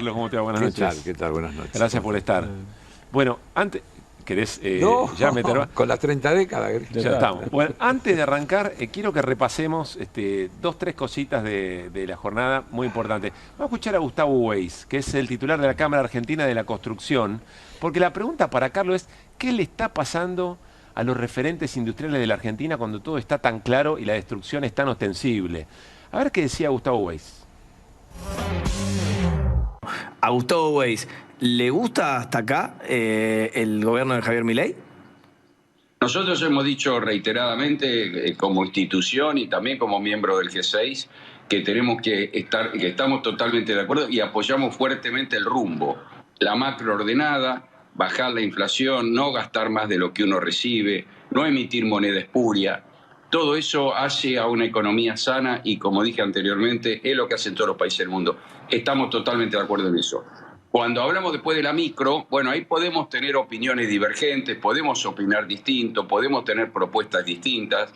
Carlos, ¿cómo te va? Buenas ¿Qué noches. tal? ¿Qué tal? Buenas noches. Gracias por estar. Bueno, antes... ¿Querés No, ya meter? con las 30 décadas. Ya estamos. Bueno, antes de arrancar, quiero que repasemos dos, tres cositas de la jornada muy importantes. Vamos a escuchar a Gustavo Weiss, que es el titular de la Cámara Argentina de la Construcción, porque la pregunta para Carlos es, ¿qué le está pasando a los referentes industriales de la Argentina cuando todo está tan claro y la destrucción es tan ostensible? A ver qué decía Gustavo Weiss. A Gustavo Weiss, ¿le gusta hasta acá el gobierno de Javier Milei? Nosotros hemos dicho reiteradamente como institución y también como miembro del G6 que tenemos que estamos totalmente de acuerdo y apoyamos fuertemente el rumbo, la macro ordenada, bajar la inflación, no gastar más de lo que uno recibe, no emitir moneda espuria. Todo eso hace a una economía sana y, como dije anteriormente, es lo que hacen todos los países del mundo. Estamos totalmente de acuerdo en eso. Cuando hablamos después de la micro, bueno, ahí podemos tener opiniones divergentes, podemos opinar distinto, podemos tener propuestas distintas.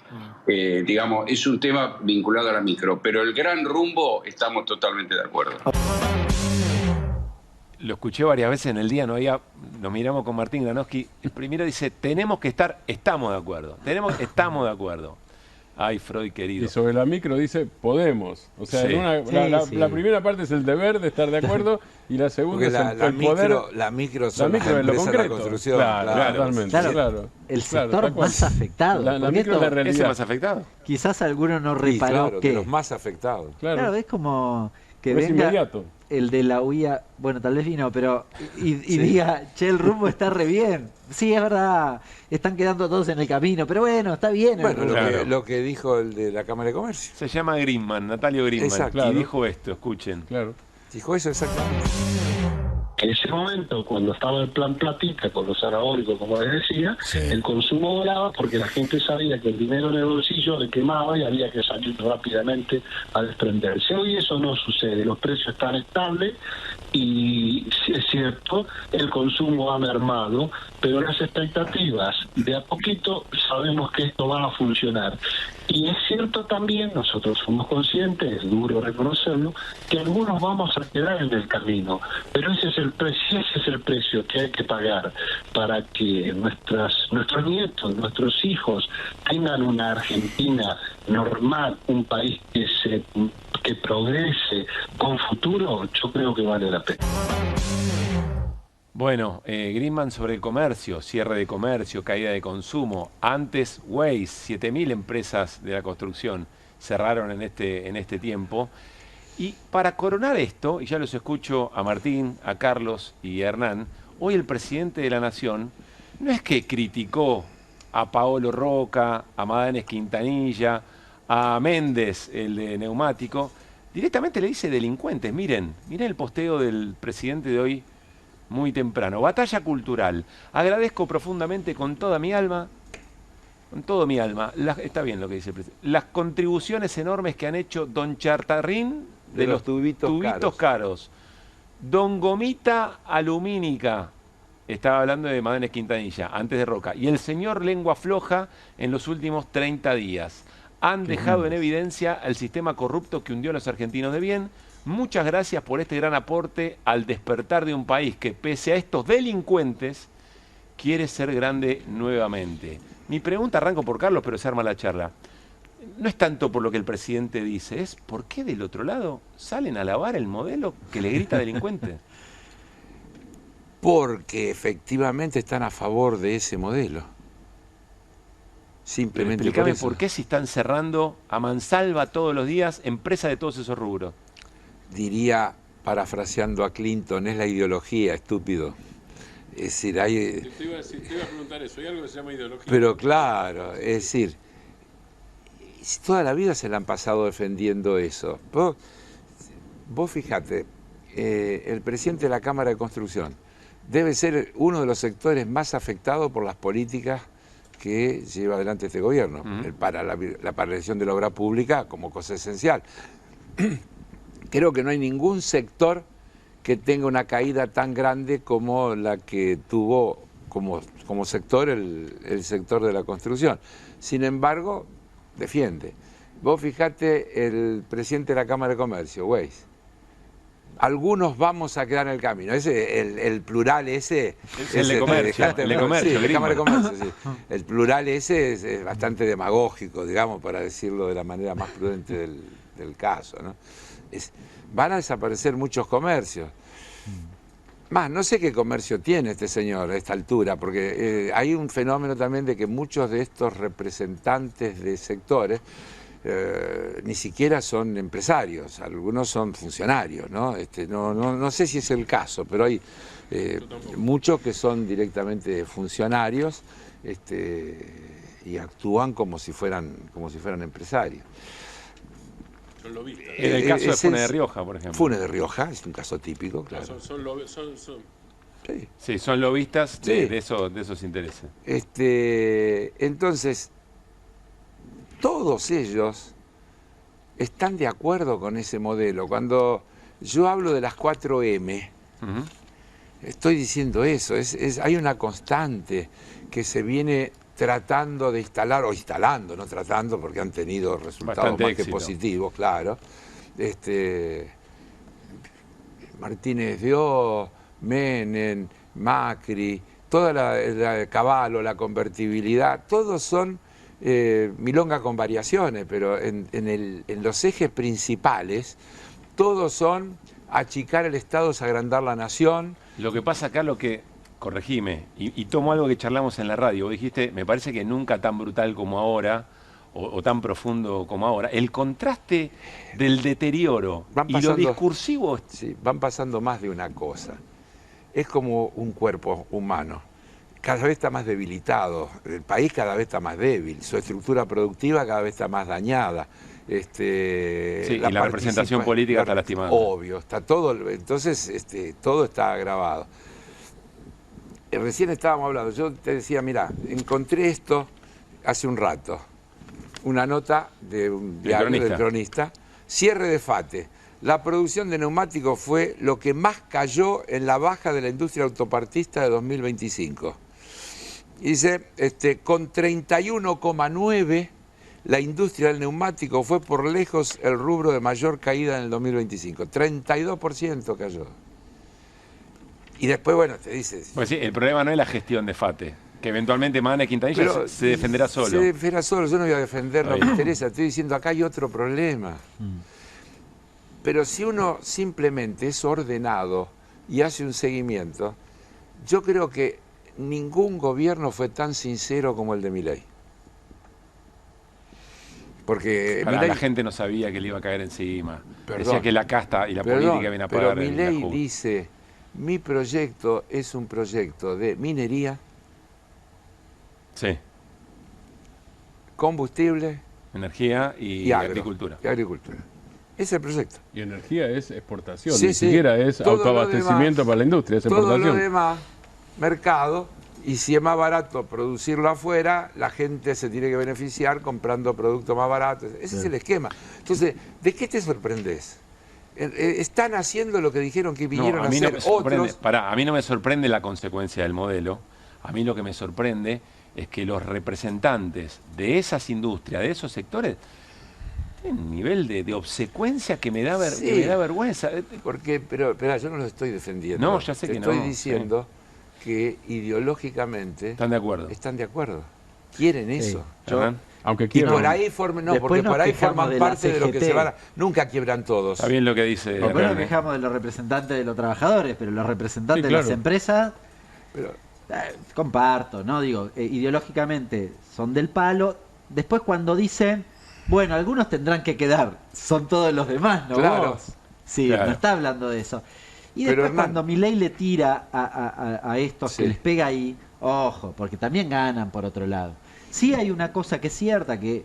Digamos, es un tema vinculado a la micro, pero el gran rumbo estamos totalmente de acuerdo. Lo escuché varias veces en el día, nos miramos con Martín Granowski. El primero dice, tenemos que estar, estamos de acuerdo. Estamos de acuerdo. Ay, Freud querido. Y sobre la micro dice podemos. O sea, Sí. La primera parte es el deber de estar de acuerdo y la segunda Porque es el poder. la micro son La micro las es lo empresas de la concreto. construcción. Claro, totalmente. Claro, el sector tal cual. más afectado. La Porque micro es la esto, realidad. ¿Ese más afectado? quizás alguno no Y reparó claro, que... de los más afectados. Claro, es como que No es venga inmediato. el de la UIA, bueno, tal vez vino, pero y Sí. diga, che, el rumbo está re bien. Sí, es verdad, están quedando todos en el camino, pero bueno, está bien. Bueno, Claro. lo que dijo el de la Cámara de Comercio. Se llama Grimman, Natalio Grimman. Exacto. Claro. Y dijo esto, escuchen. Claro. Dijo eso exactamente. En ese momento, cuando estaba el plan Platita con los anabólicos, como les decía, Sí. el consumo volaba porque la gente sabía que el dinero en el bolsillo le quemaba y había que salir rápidamente a desprenderse. Hoy eso no sucede, los precios están estables y sí es cierto, el consumo ha mermado, pero las expectativas de a poquito sabemos que esto va a funcionar. Y es cierto también, nosotros somos conscientes, es duro reconocerlo, que algunos vamos a quedar en el camino, pero ese es el precio que hay que pagar para que nuestros nietos, nuestros hijos tengan una Argentina normal, un país que progrese con futuro. Yo creo que vale la pena. Bueno, Grimman sobre el comercio, cierre de comercio, caída de consumo. Antes, Weiss, 7.000 empresas de la construcción cerraron en este tiempo. Y para coronar esto, y ya los escucho a Martín, a Carlos y a Hernán, hoy el presidente de la Nación no es que criticó a Paolo Roca, a Madanes Quintanilla, a Méndez, el de neumático, directamente le dice delincuentes. Miren el posteo del presidente de hoy muy temprano. Batalla cultural. Agradezco profundamente con toda mi alma, está bien lo que dice el presidente, las contribuciones enormes que han hecho don Chartarrín de los tubitos caros, don Gomita Alumínica, estaba hablando de Madanes Quintanilla, antes de Roca, y el señor Lengua Floja en los últimos 30 días. Han dejado en evidencia el sistema corrupto que hundió a los argentinos de bien. Muchas gracias por este gran aporte al despertar de un país que, pese a estos delincuentes, quiere ser grande nuevamente. Mi pregunta, arranco por Carlos, pero se arma la charla. No es tanto por lo que el presidente dice, es por qué del otro lado salen a alabar el modelo que le grita delincuente. Porque efectivamente están a favor de ese modelo. Simplemente Explícame por eso. por qué si están cerrando a mansalva todos los días empresas de todos esos rubros. Diría, parafraseando a Clinton, es la ideología, estúpido. Es decir, hay... Te iba a preguntar eso, hay algo que se llama ideología. Pero claro, es decir, toda la vida se la han pasado defendiendo eso. Vos fijate, el presidente de la Cámara de Construcción debe ser uno de los sectores más afectados por las políticas que lleva adelante este gobierno, para la paralización de la obra pública como cosa esencial. Creo que no hay ningún sector que tenga una caída tan grande como la que tuvo como sector el sector de la construcción. Sin embargo, defiende. Vos fijate el presidente de la Cámara de Comercio, Weiss, algunos vamos a quedar en el camino. Ese, el plural ese... Es el de comercio, el de Cámara de Comercio, sí. El plural ese es bastante demagógico, digamos, para decirlo de la manera más prudente del caso, ¿no? Van a desaparecer muchos comercios. Más, no sé qué comercio tiene este señor a esta altura, porque hay un fenómeno también de que muchos de estos representantes de sectores ni siquiera son empresarios, algunos son funcionarios, ¿no? No sé si es el caso, pero hay muchos que son directamente funcionarios y actúan como si fueran empresarios. En el caso de Funes de Rioja, por ejemplo. Funes de Rioja es un caso típico, claro. Sí, son lobistas de esos intereses. Entonces, todos ellos están de acuerdo con ese modelo. Cuando yo hablo de las 4M, estoy diciendo eso. Hay una constante que se viene tratando de instalar, o instalando, no tratando, porque han tenido resultados bastante más éxito. que positivos, claro. Martínez Dios, Menem, Macri, toda la Cavallo, la convertibilidad, todos son milonga con variaciones, pero en los ejes principales, todos son achicar el Estado es agrandar la nación. Lo que pasa acá, corregime, y tomo algo que charlamos en la radio. Vos dijiste, me parece que nunca tan brutal como ahora, o tan profundo como ahora. El contraste del deterioro y lo discursivo... Sí, van pasando más de una cosa. Es como un cuerpo humano. Cada vez está más debilitado, el país cada vez está más débil, su estructura productiva cada vez está más dañada. Sí, y la representación política está lastimada. Obvio, está todo, entonces todo está agravado. Recién estábamos hablando, yo te decía, mira, encontré esto hace un rato, una nota de un diario del Cronista, cierre de FATE. La producción de neumáticos fue lo que más cayó en la baja de la industria autopartista de 2025. Y dice, con 31,9, la industria del neumático fue por lejos el rubro de mayor caída en el 2025. 32% cayó. Y después, bueno, te dices... Pues sí, el problema no es la gestión de FATE, que eventualmente Magna Quintanilla se defenderá solo. Se defenderá solo, yo no voy a defender, no me interesa. Estoy diciendo, acá hay otro problema. Pero si uno simplemente es ordenado y hace un seguimiento, yo creo que ningún gobierno fue tan sincero como el de Milei. Porque la gente no sabía que le iba a caer encima. Decía que la casta y la política viene a pagar. Pero Milei dice, mi proyecto es un proyecto de minería, combustible, energía y agricultura. Y agricultura. Ese es el proyecto. Y energía es exportación, ni siquiera es autoabastecimiento para la industria, es exportación. Todo lo demás, mercado, y si es más barato producirlo afuera, la gente se tiene que beneficiar comprando productos más baratos. Ese es el esquema. Entonces, ¿de qué te sorprendes? Están haciendo lo que dijeron que vinieron a hacer otros. A mí no me sorprende la consecuencia del modelo. A mí lo que me sorprende es que los representantes de esas industrias, de esos sectores, un nivel de obsecuencia que me da vergüenza. Pero yo no lo estoy defendiendo. No, ya sé que no. Estoy diciendo que ideológicamente están de acuerdo. Quieren eso. Aunque y por ahí forman parte de lo que se van a... Nunca quiebran todos. Está bien lo que dice. Después nos quejamos de los representantes de los trabajadores, pero los representantes de las empresas... comparto, ¿no? Digo, ideológicamente son del palo. Después cuando dicen... Bueno, algunos tendrán que quedar, son todos los demás, ¿no? Claro. Sí, no está hablando de eso. Y después cuando Milei le tira a estos que les pega ahí, ojo, porque también ganan por otro lado. Sí hay una cosa que es cierta, que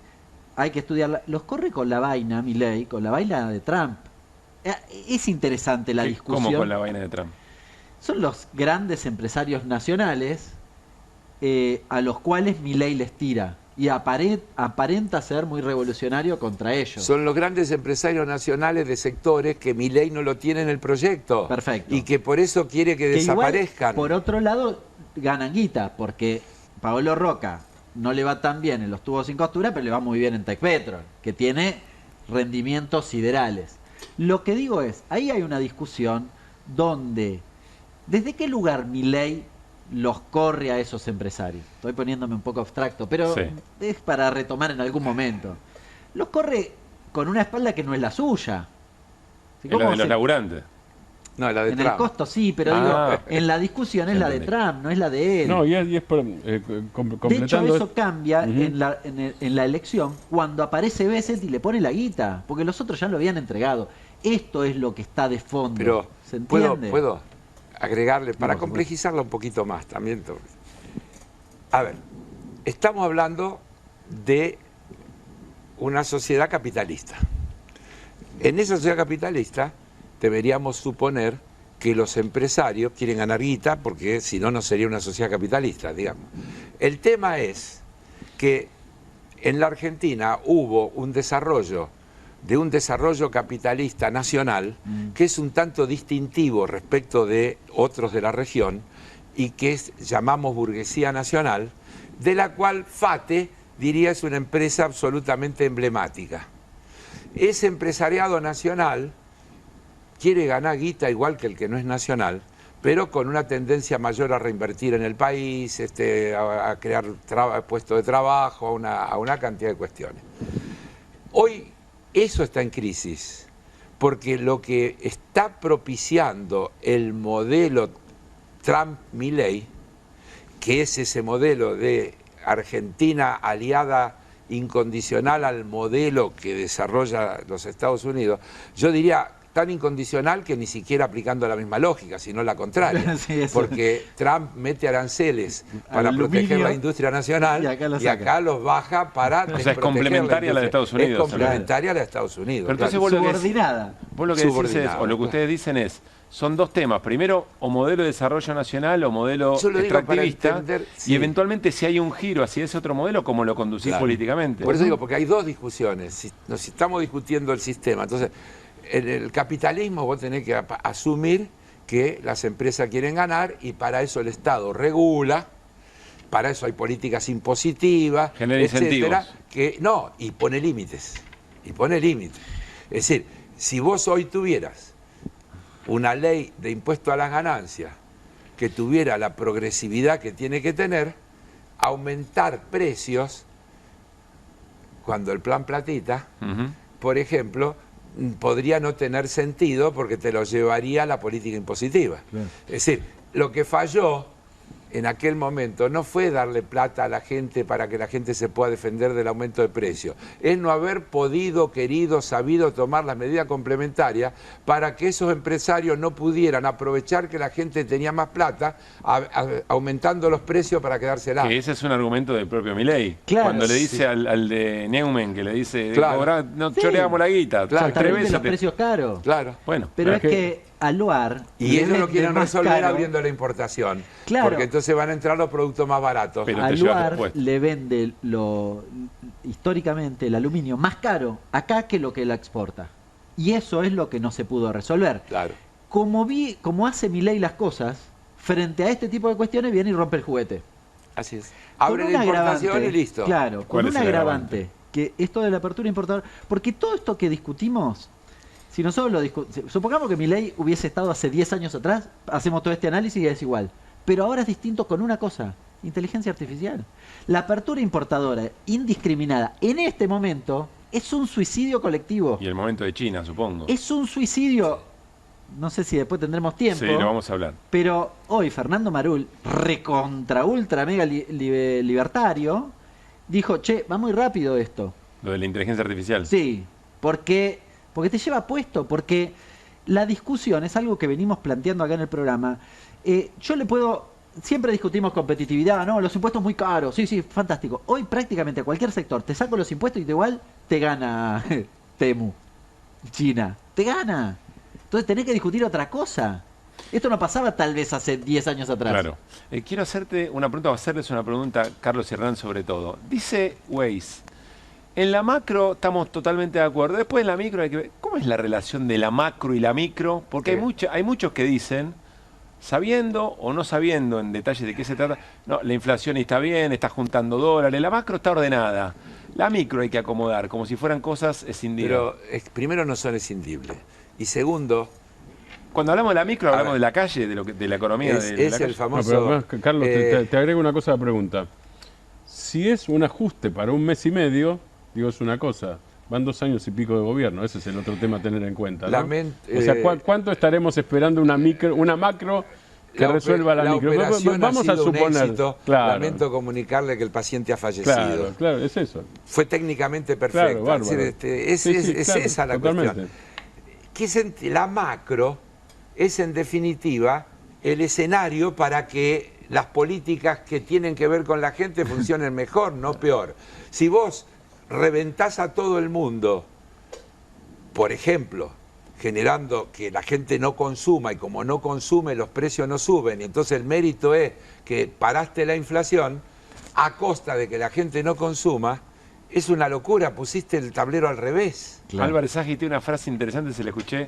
hay que estudiarla. Los corre con la vaina, Milei, con la vaina de Trump. Es interesante la discusión. ¿Cómo con la vaina de Trump? Son los grandes empresarios nacionales a los cuales Milei les tira. Y aparenta ser muy revolucionario contra ellos. Son los grandes empresarios nacionales de sectores que Milei no lo tiene en el proyecto. Perfecto. Y que por eso quiere que desaparezcan. Igual, por otro lado, ganan guita, porque Paolo Roca no le va tan bien en los tubos sin costura, pero le va muy bien en Tecpetrol, que tiene rendimientos siderales. Lo que digo es, ahí hay una discusión donde, ¿desde qué lugar Milei los corre a esos empresarios? Estoy poniéndome un poco abstracto, pero es para retomar en algún momento. Los corre con una espalda que no es la suya. ¿Es la de los laburantes? No, la de en Trump. El costo sí, pero digo, en la discusión es la de Trump, no es la de él. No, y es de hecho, eso cambia en la elección cuando aparece Besset y le pone la guita, porque los otros ya lo habían entregado. Esto es lo que está de fondo. Pero ¿se entiende? ¿puedo agregarle, para complejizarlo un poquito más también? A ver, estamos hablando de una sociedad capitalista. En esa sociedad capitalista deberíamos suponer que los empresarios quieren ganar guita, porque si no, no sería una sociedad capitalista, digamos. El tema es que en la Argentina hubo un desarrollo capitalista nacional que es un tanto distintivo respecto de otros de la región y que llamamos burguesía nacional, de la cual FATE, diría, es una empresa absolutamente emblemática. Ese empresariado nacional quiere ganar guita igual que el que no es nacional, pero con una tendencia mayor a reinvertir en el país, a crear puestos de trabajo, a una cantidad de cuestiones. Hoy eso está en crisis, porque lo que está propiciando el modelo Trump-Milei, que es ese modelo de Argentina aliada incondicional al modelo que desarrolla los Estados Unidos, yo diría tan incondicional que ni siquiera aplicando la misma lógica, sino la contraria, porque Trump mete aranceles para proteger la industria nacional y acá los baja para es complementaria a la de Estados Unidos. Es complementaria a la de Estados Unidos. Pero entonces vos lo que decís es, o lo que ustedes dicen es, son dos temas. Primero, o modelo de desarrollo nacional o modelo extractivista. Y eventualmente si hay un giro hacia ese otro modelo, ¿cómo lo conducís políticamente? Por eso digo, porque hay dos discusiones. Si estamos discutiendo el sistema, entonces, en el capitalismo vos tenés que asumir que las empresas quieren ganar y para eso el Estado regula, para eso hay políticas impositivas, genera incentivos. Y pone límites. Es decir, si vos hoy tuvieras una ley de impuesto a las ganancias que tuviera la progresividad que tiene que tener, aumentar precios, cuando el plan Platita, por ejemplo, podría no tener sentido porque te lo llevaría a la política impositiva. Es decir, lo que falló en aquel momento no fue darle plata a la gente para que la gente se pueda defender del aumento de precios, es no haber podido, querido, sabido tomar las medidas complementarias para que esos empresarios no pudieran aprovechar que la gente tenía más plata aumentando los precios para quedársela. Que ese es un argumento del propio Milei. Cuando le dice al de Neumann, que le dice, no choreamos la guita, son 3 veces los precios caros. Bueno, pero es que Aluar... Y ellos lo quieren resolver abriendo la importación. Porque entonces van a entrar los productos más baratos. Pero Aluar le vende históricamente el aluminio más caro acá que lo que la exporta. Y eso es lo que no se pudo resolver. Como hace Milei las cosas, frente a este tipo de cuestiones viene y rompe el juguete. Así es. Abre la importación y listo. Claro, con un agravante. Que esto de la apertura importadora... Porque todo esto que discutimos... Si nosotros supongamos que Milei hubiese estado hace 10 años atrás, hacemos todo este análisis y es igual. Pero ahora es distinto con una cosa, inteligencia artificial. La apertura importadora indiscriminada en este momento es un suicidio colectivo. Y el momento de China, supongo. Es un suicidio, no sé si después tendremos tiempo. Sí, lo vamos a hablar. Pero hoy Fernando Marul, recontra ultra mega libertario, dijo, che, va muy rápido esto. Lo de la inteligencia artificial. Sí, porque te lleva puesto, porque la discusión es algo que venimos planteando acá en el programa. Siempre discutimos competitividad, ¿no? Los impuestos muy caros, sí, fantástico. Hoy prácticamente a cualquier sector te saco los impuestos y igual te gana Temu, China, te gana. Entonces tenés que discutir otra cosa. Esto no pasaba tal vez hace 10 años atrás. Claro. Quiero hacerles una pregunta, Carlos y Hernán, sobre todo. Dice Weiss, en la macro estamos totalmente de acuerdo. Después en la micro hay que ver cómo es la relación de la macro y la micro, porque hay muchos que dicen, sabiendo o no sabiendo en detalle de qué se trata, no, la inflación está bien, está juntando dólares, la macro está ordenada. La micro hay que acomodar, como si fueran cosas escindibles. Pero primero no son escindibles. Y segundo... Cuando hablamos de la micro, hablamos de la calle, de la economía. Es el famoso... No, pero además, Carlos, te agrego una cosa a la pregunta. Si es un ajuste para un mes y medio, digo, es una cosa. Van 2 años y pico de gobierno, ese es el otro tema a tener en cuenta, ¿no? O sea, ¿cuánto estaremos esperando una macro que resuelva la micro? Vamos a suponer. Éxito. Claro. Lamento comunicarle que el paciente ha fallecido. Claro, es eso. Fue técnicamente perfecto. Claro, es esa la totalmente. cuestión. La macro es en definitiva el escenario para que las políticas que tienen que ver con la gente funcionen mejor, no peor. Si vos reventás a todo el mundo, por ejemplo, generando que la gente no consuma, y como no consume los precios no suben, y entonces el mérito es que paraste la inflación a costa de que la gente no consuma, es una locura, pusiste el tablero al revés. Claro. Álvarez Agui tiene una frase interesante, se la escuché,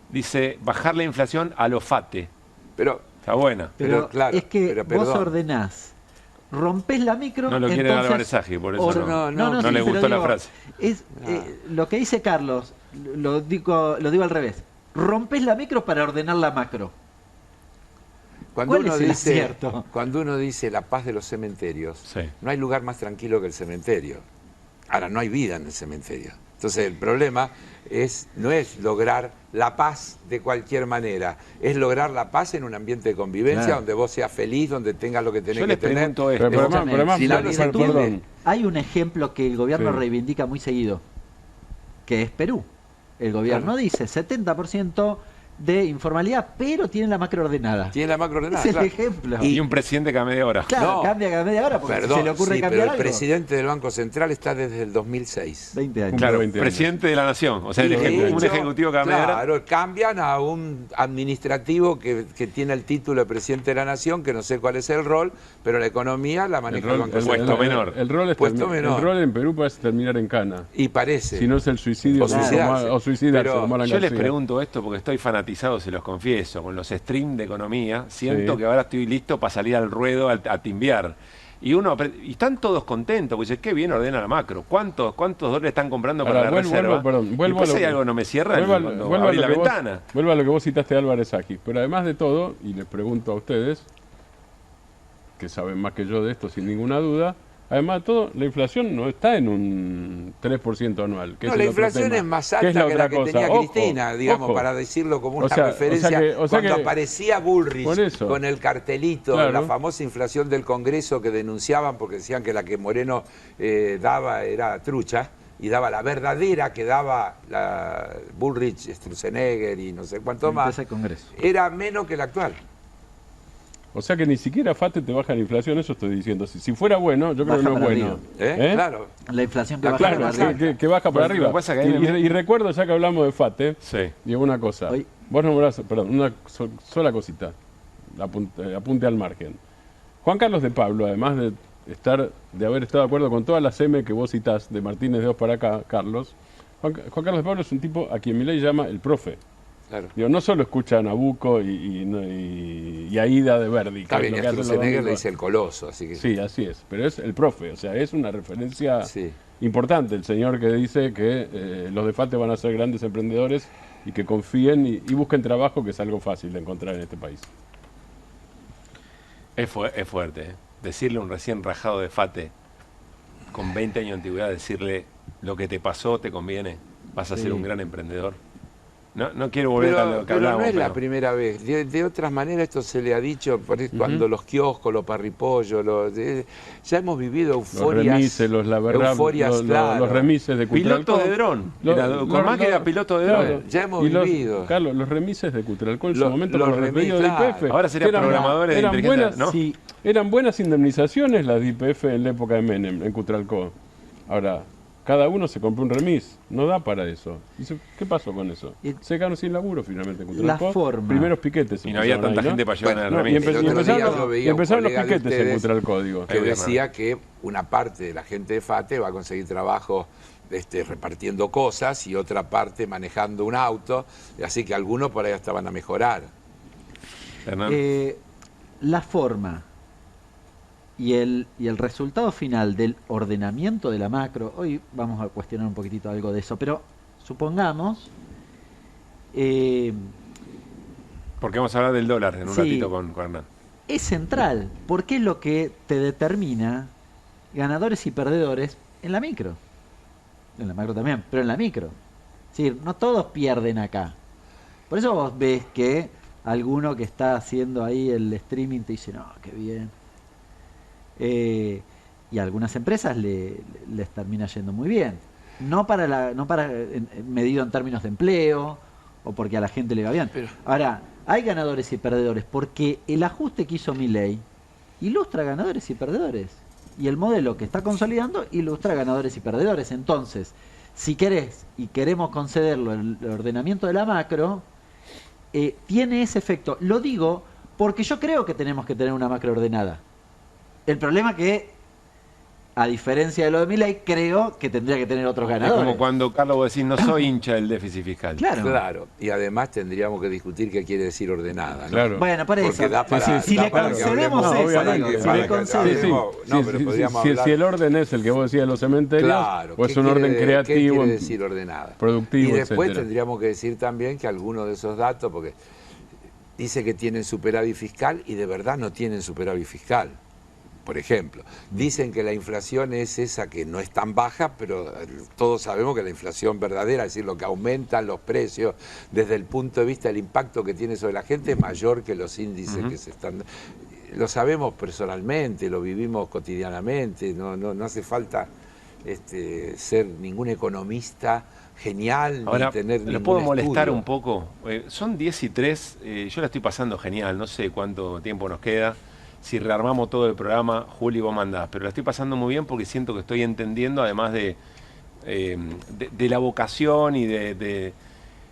dice, bajar la inflación a lo FATE. Pero, está buena. Pero claro, es que vos ordenás, rompés la micro... No lo quiere dar Álvarez Agui, por eso no le gustó la frase. Lo que dice Carlos, lo digo al revés. Rompés la micro para ordenar la macro. Cuando uno dice la paz de los cementerios, sí, no hay lugar más tranquilo que el cementerio. Ahora, no hay vida en el cementerio. Entonces el problema no es lograr la paz de cualquier manera, es lograr la paz en un ambiente de convivencia, donde vos seas feliz, donde tengas lo que tenés que tener. Hay un ejemplo que el gobierno reivindica muy seguido, que es Perú. El gobierno dice 70% de informalidad, pero tiene la macro ordenada. Tiene la macro ordenada, es el ejemplo. Y un presidente cada media hora. Claro, cambia cada media hora porque se le ocurre cambiar pero algo. El presidente del Banco Central está desde el 2006. 20 años. Claro, 20 años. Presidente de la Nación. O sea, un ejecutivo cada media hora. Claro, cambian a un administrativo que tiene el título de presidente de la Nación, que no sé cuál es el rol, pero la economía la maneja el Banco Central. El rol en Perú parece terminar en cana. Y parece. Si no es el suicidio o suicidarse. Yo les pregunto esto porque estoy fanatizado, se los confieso, con los streams de economía. Siento que ahora estoy listo para salir al ruedo a timbiar. Y están todos contentos, porque dicen, qué bien ordena la macro. ¿Cuántos dólares están comprando para la reserva? Después hay algo que no me cierra cuando abrí la ventana. Vuelvo a lo que vos citaste de Álvarez Agui. Pero además de todo, y les pregunto a ustedes, que saben más que yo de esto sin ninguna duda, además de todo, la inflación no está en un 3% anual. Que la inflación es más alta que la que tenía Cristina, digamos, para decirlo como una referencia. Cuando aparecía Bullrich con el cartelito, la famosa inflación del Congreso que denunciaban porque decían que la que Moreno daba era trucha, y daba la verdadera que daba la Bullrich, Sturzenegger y no sé cuánto más, era menos que la actual. O sea que ni siquiera FATE te baja la inflación, eso estoy diciendo. Si fuera bueno, yo creo que no es bueno. Claro. La inflación que baja para arriba. Que baja para arriba. Y recuerdo, ya que hablamos de FATE, digo una cosa. Vos nombrás, una sola cosita, apunte al margen. Juan Carlos de Pablo, además de haber estado de acuerdo con todas las M que vos citás, de Martínez de Oz para acá, Carlos, Juan Carlos de Pablo es un tipo a quien Milei llama el profe. Claro. Digo, no solo escucha a Nabucco y a Ida de Verdi. Está bien, a Sturzenegger le dice el coloso, así que... Sí, así es, pero es el profe, o sea, es una referencia importante, el señor que dice que los de FATE van a ser grandes emprendedores y que confíen y busquen trabajo, que es algo fácil de encontrar en este país. Es fuerte, ¿eh? Decirle a un recién rajado de FATE, con 20 años de antigüedad, decirle lo que te pasó te conviene, vas a ser un gran emprendedor. No quiero volver a lo que hablábamos. No es la primera vez. De otras maneras esto se le ha dicho cuando los kioscos, los parripollos, ya hemos vivido euforias. Los remises, los remises de Cutralcó. Piloto de dron. Con más que era piloto de dron. Ya hemos vivido. Carlos, los remises de Cutralcó en su momento con los despedidos de IPF. Ahora serían programadores de inteligencia, ¿no? Sí, eran buenas indemnizaciones las de IPF en la época de Menem, en Cutralcó. Ahora, cada uno se compró un remis, no da para eso. ¿Qué pasó con eso? Se quedaron sin laburo finalmente. La forma. Primeros piquetes. Y no había tanta gente para llevar el remis. Y empezaron los piquetes en Cutralcó, digo. Que decía que una parte de la gente de FATE va a conseguir trabajo repartiendo cosas y otra parte manejando un auto. Así que algunos por ahí hasta van a mejorar. La forma y el resultado final del ordenamiento de la macro, hoy vamos a cuestionar un poquitito algo de eso, pero supongamos Porque vamos a hablar del dólar en un ratito con Hernán. Es central, porque es lo que te determina ganadores y perdedores en la micro. En la macro también, pero en la micro. Es decir, no todos pierden acá. Por eso vos ves que alguno que está haciendo ahí el streaming te dice, no, qué bien. Y a algunas empresas les termina yendo muy bien. No para medido en términos de empleo o porque a la gente le va bien. Ahora, hay ganadores y perdedores porque el ajuste que hizo Milei ilustra ganadores y perdedores. Y el modelo que está consolidando ilustra ganadores y perdedores. Entonces, si querés y queremos concederlo el ordenamiento de la macro, tiene ese efecto. Lo digo porque yo creo que tenemos que tener una macro ordenada. El problema que, a diferencia de lo de Milei, creo que tendría que tener otros ganadores. Es como cuando, Carlos, vos decís, no soy hincha del déficit fiscal. Claro. Y además tendríamos que discutir qué quiere decir ordenada, ¿no? Claro. Bueno, por eso. Si le concedemos si el orden es el que vos decías de los cementerios, o es un orden creativo, ¿qué quiere decir ordenada? Productivo, y después tendríamos que decir también que algunos de esos datos, porque dice que tienen superávit fiscal y de verdad no tienen superávit fiscal. Por ejemplo, dicen que la inflación es esa que no es tan baja, pero todos sabemos que la inflación verdadera, es decir, lo que aumentan los precios desde el punto de vista del impacto que tiene sobre la gente, es mayor que los índices que se están... Lo sabemos personalmente, lo vivimos cotidianamente, no hace falta ser ningún economista genial. Ahora, ni tener ¿lo puedo molestar estudio. un poco? Son 10:03, yo la estoy pasando genial, no sé cuánto tiempo nos queda. Si rearmamos todo el programa, Juli, vos mandás. Pero la estoy pasando muy bien porque siento que estoy entendiendo, además de la vocación y del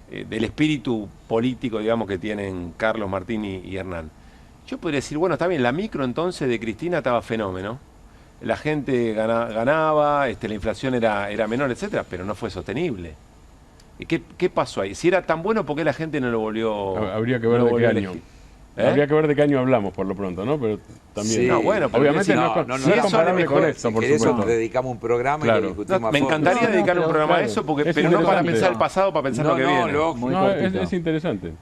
espíritu político, digamos, que tienen Carlos, Martín y Hernán. Yo podría decir, bueno, está bien, la micro entonces de Cristina estaba fenómeno. La gente ganaba, la inflación era menor, etcétera, pero no fue sostenible. ¿Y qué pasó ahí? Si era tan bueno, ¿por qué la gente no lo volvió? Habría que ver de qué año. Habría que ver de qué año hablamos, por lo pronto, ¿no? Pero también... Sí. No, bueno, obviamente no es comparable con esto, por supuesto. Eso dedicamos un programa y lo discutimos. Me encantaría dedicar un programa a eso, pero no para pensar el pasado, para pensar lo que viene. Es interesante.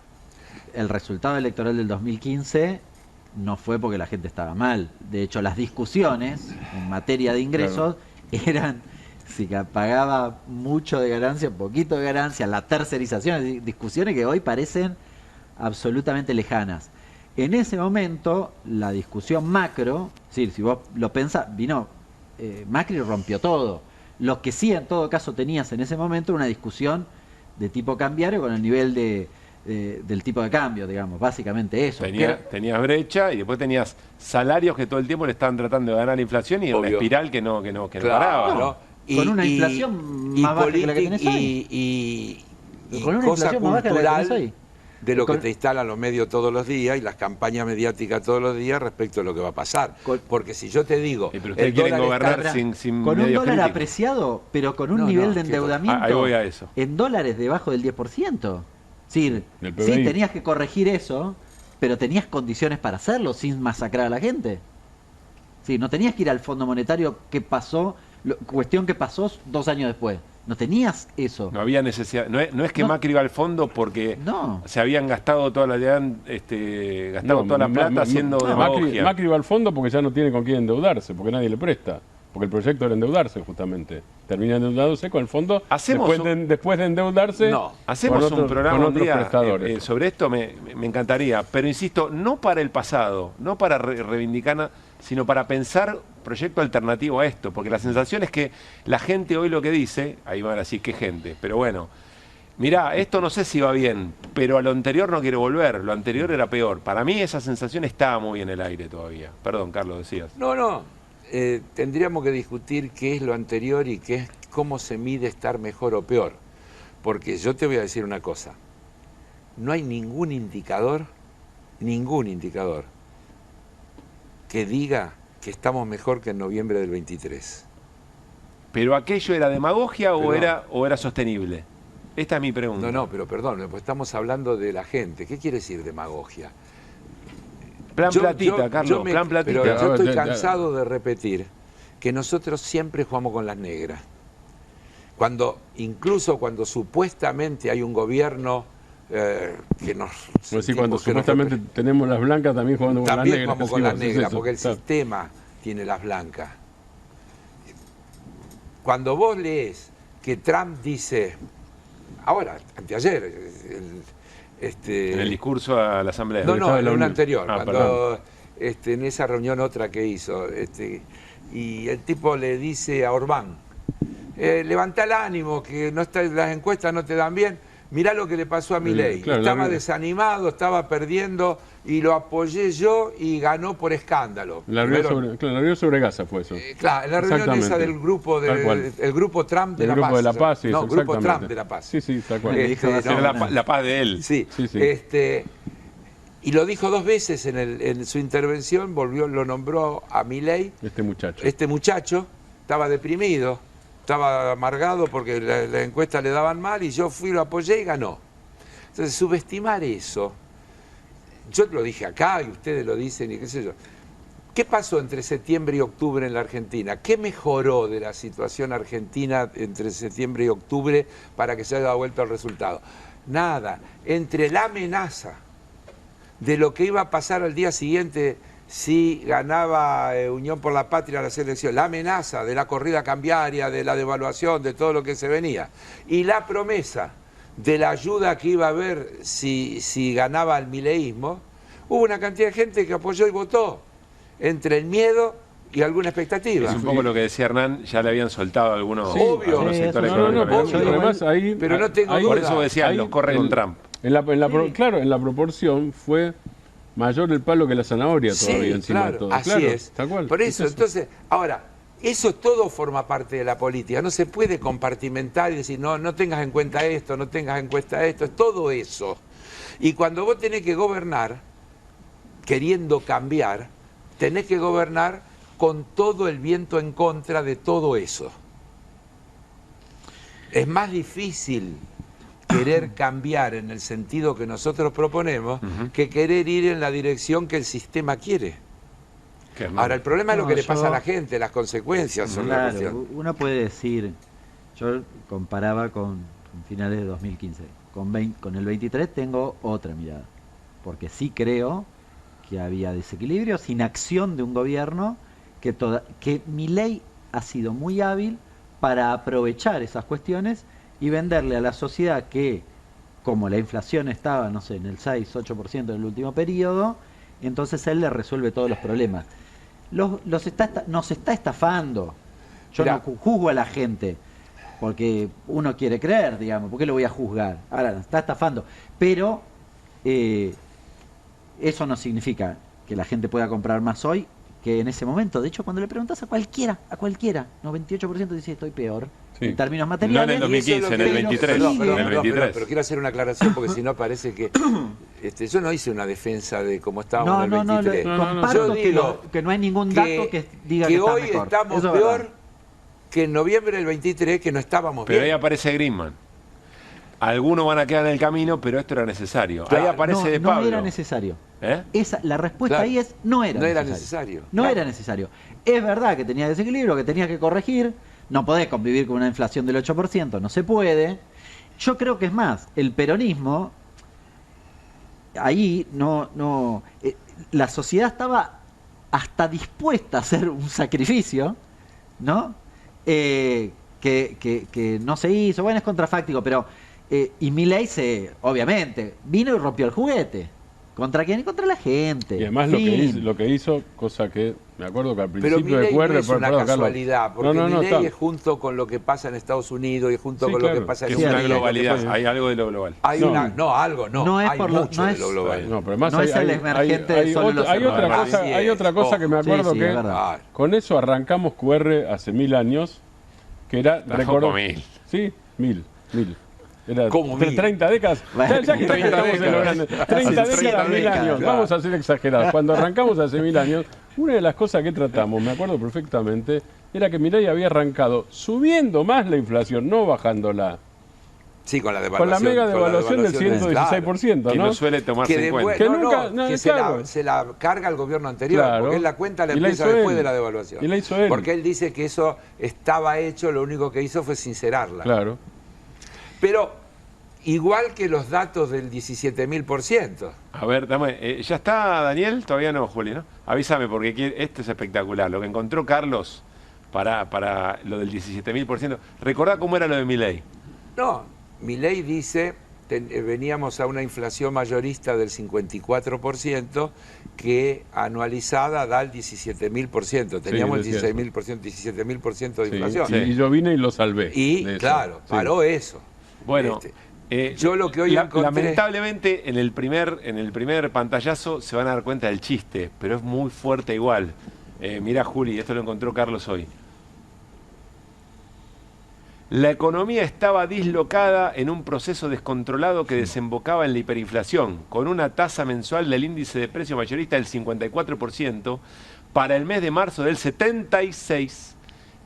El resultado electoral del 2015 no fue porque la gente estaba mal. De hecho, las discusiones en materia de ingresos eran si pagaba mucho de ganancia, poquito de ganancia, la tercerización, discusiones que hoy parecen absolutamente lejanas. En ese momento, la discusión macro, si vos lo pensás, Macri rompió todo. Lo que sí, en todo caso, tenías en ese momento una discusión de tipo cambiario con el nivel del tipo de cambio, digamos, básicamente eso. Tenías brecha y después tenías salarios que todo el tiempo le estaban tratando de ganar la inflación y una espiral que no paraba. ¿no? Con una inflación más baja que la que tenés hoy. Y con una inflación más baja que la que tenés hoy. De lo que te instalan los medios todos los días y las campañas mediáticas todos los días respecto a lo que va a pasar. Porque si yo te digo... pero ustedes quieren gobernar sin con un dólar críticos. Apreciado, pero con un nivel de endeudamiento ahí voy a eso. En dólares debajo del 10%. Sí, tenías que corregir eso, pero tenías condiciones para hacerlo sin masacrar a la gente. Sí, no tenías que ir al Fondo Monetario cuestión que pasó 2 años después. No tenías eso. No había necesidad. No es que Macri iba al fondo porque se habían gastado toda la plata haciendo demagogia. Macri va al fondo porque ya no tiene con quién endeudarse, porque nadie le presta. Porque el proyecto era endeudarse, justamente. Termina endeudándose con el fondo. Después de endeudarse, hacemos un programa un día sobre esto, me encantaría. Pero insisto, no para el pasado, no para reivindicar, sino para pensar proyecto alternativo a esto. Porque la sensación es que la gente hoy lo que dice, ahí van a decir qué gente, pero bueno, mirá, esto no sé si va bien, pero a lo anterior no quiero volver, lo anterior era peor. Para mí esa sensación estaba muy en el aire todavía. Perdón, Carlos, decías. No. Tendríamos que discutir qué es lo anterior y cómo se mide estar mejor o peor. Porque yo te voy a decir una cosa. No hay ningún indicador que diga que estamos mejor que en noviembre del 23. ¿Pero aquello era demagogia o era sostenible? Esta es mi pregunta. No, pero perdón, pues estamos hablando de la gente. ¿Qué quiere decir demagogia? Plan platita, Carlos, plan platita. Pero yo estoy cansado de repetir que nosotros siempre jugamos con las negras. Incluso cuando supuestamente hay un gobierno que nos... Pues sí, cuando supuestamente tenemos las blancas también jugando con las negras. También jugamos con las negras, porque el sistema tiene las blancas. Cuando vos lees que Trump dice, ahora, anteayer, en el discurso a la Asamblea. No, en una anterior, cuando en esa reunión otra que hizo, y el tipo le dice a Orbán, levantá el ánimo, que no las encuestas no te dan bien. Mirá lo que le pasó a Milei. Claro, estaba desanimado, estaba perdiendo y lo apoyé yo y ganó por escándalo. La reunión sobre Gaza fue eso. Claro, la reunión esa del grupo el grupo Trump de la Paz. El grupo de la Paz, sí, no, grupo Trump de la Paz. Sí, sí, tal cual. La paz de él. Sí, sí, sí. Y lo dijo 2 veces en su intervención, lo nombró a Milei. Este muchacho estaba deprimido. Estaba amargado porque la encuesta le daban mal y yo fui, lo apoyé y ganó. Entonces, subestimar eso, yo lo dije acá y ustedes lo dicen y qué sé yo. ¿Qué pasó entre septiembre y octubre en la Argentina? ¿Qué mejoró de la situación argentina entre septiembre y octubre para que se haya vuelto el resultado? Nada. Entre la amenaza de lo que iba a pasar al día siguiente si ganaba Unión por la Patria las elecciones, la amenaza de la corrida cambiaria, de la devaluación, de todo lo que se venía, y la promesa de la ayuda que iba a haber si ganaba el mileísmo, hubo una cantidad de gente que apoyó y votó, entre el miedo y alguna expectativa. Es un poco lo que decía Hernán, ya le habían soltado algunos, algunos sectores. Pero no tengo duda. Por eso decían, los corre con Trump. Claro, en la proporción fue mayor el palo que la zanahoria todavía encima claro, de todo. Así es. Tal cual. Por eso, entonces, ahora, eso todo forma parte de la política. No se puede compartimentar y decir, no tengas en cuenta esto, no tengas en cuenta esto, es todo eso. Y cuando vos tenés que gobernar, queriendo cambiar, tenés que gobernar con todo el viento en contra de todo eso. Es más difícil querer cambiar en el sentido que nosotros proponemos que querer ir en la dirección que el sistema quiere. Ahora, el problema es lo que le pasa a la gente, las consecuencias son la cuestión. Uno puede decir, yo comparaba con finales de 2015, con el 23 tengo otra mirada, porque sí creo que había desequilibrios, inacción de un gobierno, que Milei ha sido muy hábil para aprovechar esas cuestiones y venderle a la sociedad que, como la inflación estaba, no sé, en el 6-8% en el último periodo, entonces él le resuelve todos los problemas. Nos está estafando. Yo no juzgo a la gente, porque uno quiere creer, digamos, ¿por qué lo voy a juzgar? Ahora, nos está estafando. Pero eso no significa que la gente pueda comprar más hoy que en ese momento. De hecho, cuando le preguntas a cualquiera, 98% dice estoy peor. Sí. En términos materiales. No en el 2015, en el 23. Pero quiero hacer una aclaración porque si no parece que yo no hice una defensa de cómo estábamos en el 23. Comparto que no hay ningún dato que diga que hoy mejor. Estamos peor que en noviembre del 23, que no estábamos bien. Pero ahí aparece Griezmann. Algunos van a quedar en el camino, pero esto era necesario. Claro, ahí aparece De Pablo. No era necesario. La respuesta ahí es no era necesario. No era necesario. Es verdad que tenía desequilibrio, que tenía que corregir. No podés convivir con una inflación del 8%, no se puede. Yo creo que es más, el peronismo, ahí la sociedad estaba hasta dispuesta a hacer un sacrificio, ¿no? Que no se hizo, bueno, es contrafáctico, pero... y Milei obviamente, vino y rompió el juguete. ¿Contra quién? Contra la gente. Y además lo que hizo, cosa que me acuerdo que al principio de no es una casualidad, porque Milei es junto con lo que pasa en Estados Unidos y junto con lo que pasa en Europa. Es una globalidad, hay algo de lo global. Hay mucho de lo global. No, pero además no es el emergente de solo los hay otra cosa que me acuerdo que con eso arrancamos QR hace 1000 años, que era... Recuerdo 1000. Sí, 1000. Era ¿Cómo 30 décadas. Ya que 30 décadas, 1000 años. Vamos a ser exagerados. Cuando arrancamos hace 1000 años, una de las cosas que tratamos, me acuerdo perfectamente, era que Milei había arrancado subiendo más la inflación, no bajándola. Sí, con la devaluación. Con la mega devaluación del 116%, ¿no? Que no suele tomarse en cuenta. Se la carga el gobierno anterior, porque él la cuenta la empieza después de la devaluación. Y la hizo él. Porque él dice que eso estaba hecho, lo único que hizo fue sincerarla. Claro. Pero igual que los datos del 17.000%. A ver, dame, ¿ya está Daniel? Todavía no, Juli, ¿no? Avísame, porque esto es espectacular. Lo que encontró Carlos para lo del 17.000%. ¿Recordá cómo era lo de Milei? No, Milei dice, veníamos a una inflación mayorista del 54%, que anualizada da el 17.000%. Teníamos el 17.000% de inflación. Sí. Y yo vine y lo salvé. Y, claro, paró eso. Bueno, yo lo que hoy encontré... Lamentablemente, en el primer pantallazo se van a dar cuenta del chiste, pero es muy fuerte igual. Mirá, Juli, esto lo encontró Carlos hoy. La economía estaba dislocada en un proceso descontrolado que desembocaba en la hiperinflación, con una tasa mensual del índice de precio mayorista del 54% para el mes de marzo del 76%,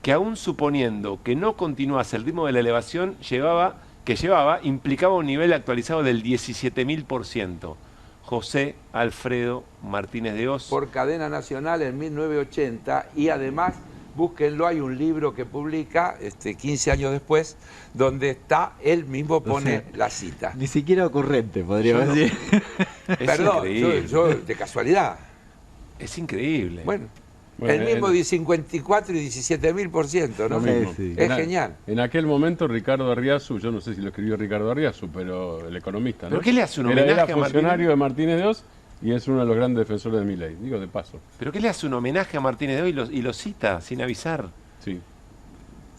que aún suponiendo que no continuase el ritmo de la elevación que llevaba, implicaba un nivel actualizado del 17.000%. José Alfredo Martínez de Hoz. Por cadena nacional en 1980, y además, búsquenlo, hay un libro que publica 15 años después, donde él mismo pone la cita. Ni siquiera ocurrente, podríamos decir. Perdón, yo de casualidad. Es increíble. Bueno, el mismo de 54 y 17.000%, ¿no? Sí. Es genial. En aquel momento Ricardo Arriazu, yo no sé si lo escribió Ricardo Arriazu, pero el economista, ¿no? ¿Pero qué le hace un homenaje era a Martínez? funcionario de Martínez de Hoz y es uno de los grandes defensores de Milei, digo de paso. ¿Pero qué le hace un homenaje a Martínez de Hoz y lo cita sin avisar? Sí.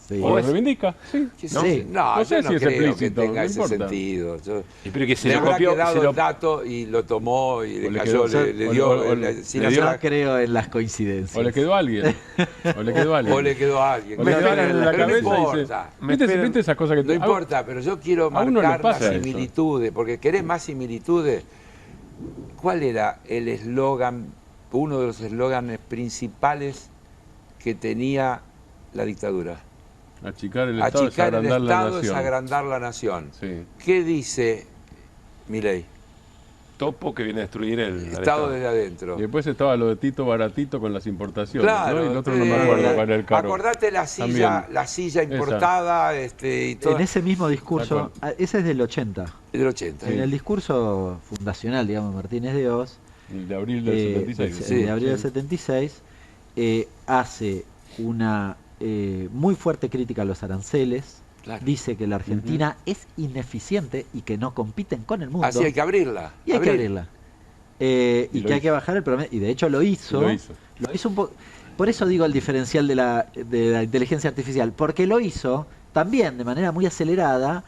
Sí. ¿O lo reivindica? Sí. No sé si yo es no creo explícito, que tenga no ese importa. sentido. Pero que se le lo habrá copió, quedado el dato y lo tomó y le cayó, le dio... Yo no creo en las coincidencias. O le quedó a alguien. O le quedó a alguien. O le quedó a alguien. O le quedó a alguien en la Pero no cabeza importa. y dice, ¿viste esas cosas que No importa, pero yo quiero marcar las similitudes, porque querés más similitudes. ¿Cuál era el eslogan, uno de los eslóganes principales que tenía la dictadura? Achicar el Estado, es agrandar la nación. Sí. ¿Qué dice Milei? Topo que viene a destruir el Estado desde adentro. Y después estaba lo de Tito Baratito con las importaciones, claro, ¿no? Y el otro no me acuerdo cuál era el cargo. Acordate la silla importada y todo. En ese mismo discurso, ese es del 80. Del 80. En el discurso fundacional, digamos, Martínez de Hoz, el de abril del 76. De abril del 76, hace una muy fuerte crítica a los aranceles. Claro. Dice que la Argentina es ineficiente y que no compiten con el mundo. Así hay que abrirla. Y hay que abrirla. Y que hay que bajar el promedio. Y de hecho lo hizo. Lo hizo un poco. Por eso digo el diferencial de la inteligencia artificial. Porque lo hizo también de manera muy acelerada,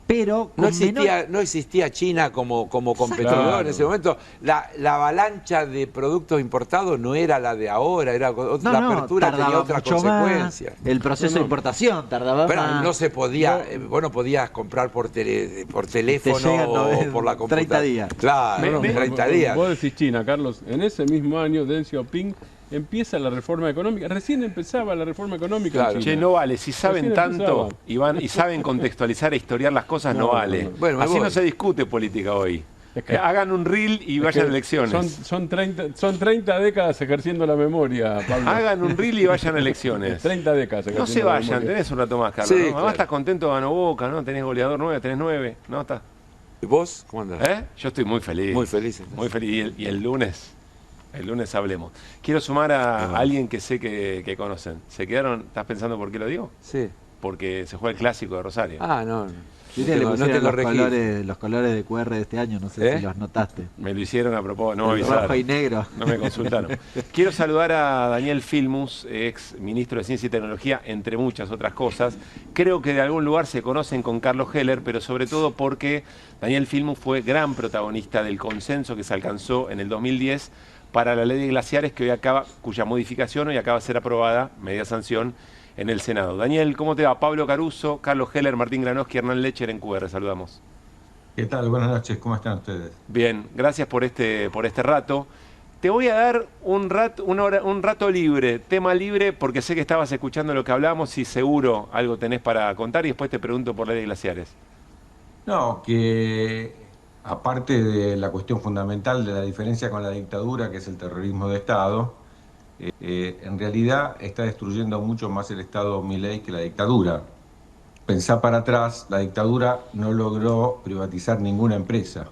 pero no existía China como competidor en ese momento. La avalancha de productos importados no era la de ahora, la apertura tenía otra consecuencia. El proceso de importación tardaba más. No se podía, vos no podías comprar por teléfono o por la computadora. 30 días. Claro, 30 días. Vos decís China, Carlos, en ese mismo año Deng Xiaoping empieza la reforma económica. Recién empezaba la reforma económica. Claro. En China. Che, no vale. Si saben tanto y saben contextualizar e historiar las cosas, no vale. Bueno, así no se discute política hoy. Es que hagan un reel y vayan a elecciones. Son 30 décadas ejerciendo la memoria, Pablo. Hagan un reel y vayan a elecciones. 30 décadas ejerciendo. No se vayan, tenés un rato más, Carlos. Sí, ¿no? Además estás contento, ganó Boca, ¿no? Tenés goleador 9, tenés 9. ¿No? ¿Estás? ¿Y vos? ¿Cómo andás? Yo estoy muy feliz. Muy feliz. Entonces. Muy feliz. Y el lunes hablemos. Quiero sumar a alguien que sé que conocen. ¿Se quedaron? ¿Estás pensando por qué lo digo? Sí. Porque se juega el clásico de Rosario. No. Los colores de QR de este año, no sé si los notaste. Me lo hicieron a propósito, no me avisaron. Rojo y negro. No me consultaron. Quiero saludar a Daniel Filmus, ex ministro de Ciencia y Tecnología, entre muchas otras cosas. Creo que de algún lugar se conocen con Carlos Heller, pero sobre todo porque Daniel Filmus fue gran protagonista del consenso que se alcanzó en el 2010 para la ley de glaciares cuya modificación hoy acaba de ser aprobada, media sanción, en el Senado. Daniel, ¿cómo te va? Pablo Caruso, Carlos Heller, Martín Granoski, Hernán Lecher en QR. Saludamos. ¿Qué tal? Buenas noches. ¿Cómo están ustedes? Bien, gracias por este rato. Te voy a dar un rato libre, tema libre, porque sé que estabas escuchando lo que hablamos y seguro algo tenés para contar y después te pregunto por ley de glaciares. No, que aparte de la cuestión fundamental de la diferencia con la dictadura, que es el terrorismo de Estado, en realidad está destruyendo mucho más el Estado Milei que la dictadura. pensá para atrás, la dictadura no logró privatizar ninguna empresa.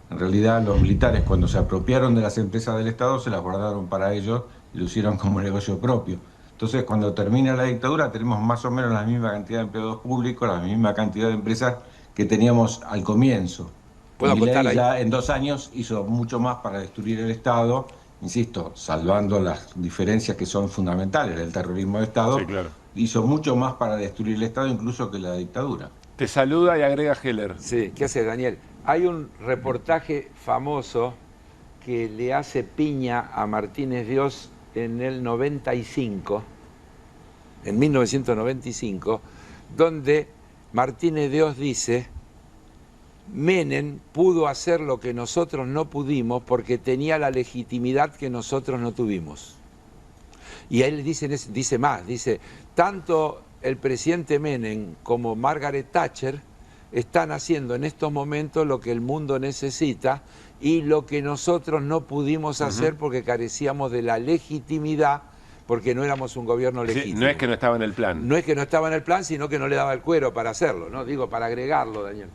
En realidad, los militares, cuando se apropiaron de las empresas del Estado, se las guardaron para ellos y lo hicieron como negocio propio. Entonces, cuando termina la dictadura, tenemos más o menos la misma cantidad de empleados públicos, la misma cantidad de empresas que teníamos al comienzo. Milei ya en 2 años hizo mucho más para destruir el Estado, insisto, salvando las diferencias que son fundamentales del terrorismo de Estado, sí, claro. Hizo mucho más para destruir el Estado incluso que la dictadura. Te saluda y agrega Heller. Sí, ¿qué haces, Daniel? Hay un reportaje famoso que le hace piña a Martínez Dios en el 95, en 1995, donde Martínez Dios dice: Menem pudo hacer lo que nosotros no pudimos porque tenía la legitimidad que nosotros no tuvimos. Y él dice más, dice, tanto el presidente Menem como Margaret Thatcher están haciendo en estos momentos lo que el mundo necesita y lo que nosotros no pudimos hacer porque carecíamos de la legitimidad, porque no éramos un gobierno legítimo. Sí, no es que no estaba en el plan. No es que no estaba en el plan, sino que no le daba el cuero para hacerlo, ¿no? Digo, para agregarlo, Daniel.